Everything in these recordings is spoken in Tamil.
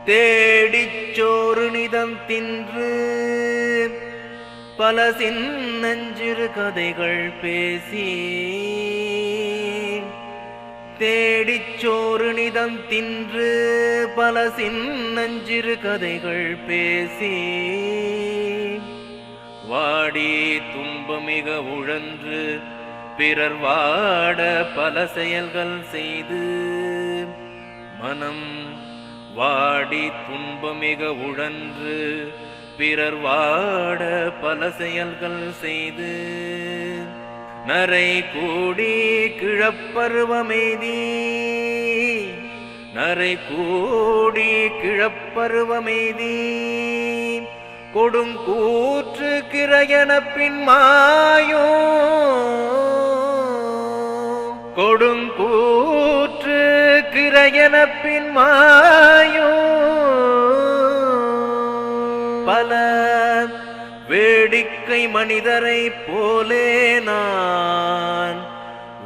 தேடிச் சோறு நிதம் தின்று பல சின்னஞ்சிறு கதைகள் பேசி தேடிச் சோறு நிதம் தின்று பல சின்னஞ்சிறு கதைகள் பேசி வாடி துன்பமிக உழன்று பிறர் வாட பல செயல்கள் செய்து மனம் வாடி துன்பமிக உழன்று பிறர் வாட பல செயல்கள் செய்து நரை கூடி கிழப்பருவமெய்தி நரை கூடி கிழப்பருவமெய்தி கொடுங்கூற்று கிரையன பின்மாயோ கொடுங்கூற்று கிரையன பின்மாயோ பல வேடிக்கை மனிதரை போலே நான்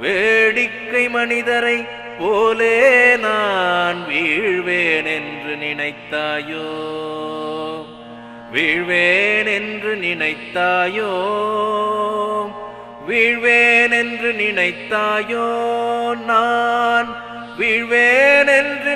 வேடிக்கை மனிதரை போலே நான் வீழ்வேன் என்று நினைத்தாயோ வீழ்வேன் என்று நினைத்தாயோ வீழ்வேன் என்று நினைத்தாயோ நான் வீழ்வேன் என்று